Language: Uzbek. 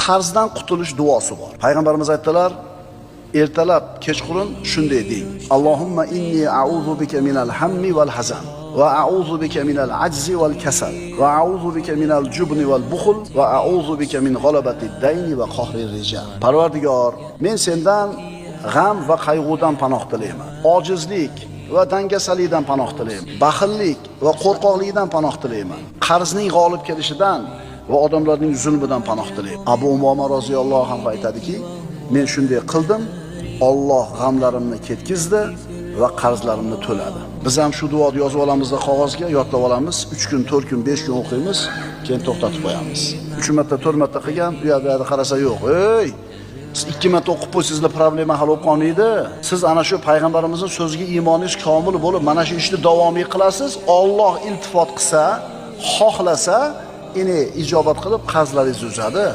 qarzdan qutulish duosi bor. Payg'ambarimiz aytdilar, ertalab kechqurun shunday deng: Allohumma inni a'udhu bika minal hammi wal hazan va a'udhu bika minal ajzi wal kasal va a'udhu bika minal jubni wal bukhl va a'udhu bika min g'alabatid dayni va qahrir rijal. Parvardigor, men sendan g'am va qayg'udan panoh tilayman. Ojizlik va dangasalikdan panoh tilayman. Baxillik va qo'rqoqlikdan panoh tilayman. Qarzning g'olib kelishidan va odamlarning zulmidan panoh tilayman. Abu Umoma roziyallohu anhu aytadiki, men shunday qildim, Alloh g'amlarimni ketkizdi va qarzlarimni to'ladi. Biz ham shu duoni yozib olamiz va qog'ozga yodlab olamiz. 3 kun, 4 kun, 5 kun o'qiymiz, keyin to'xtatib qo'yamiz. 3 marta, 4 marta qilgan, u yerda qarasa yo'q. Ey, siz 2 marta o'qib qo'ysangizlar problema hal bo'lib qolmaydi. Siz ana shu payg'ambarimizning so'ziga iymoningiz komil bo'lib, mana shu ishni davomiy qilasiz. Alloh iltifot qilsa, xohlasa, ijobat qilib qarzlaringizni uzadi.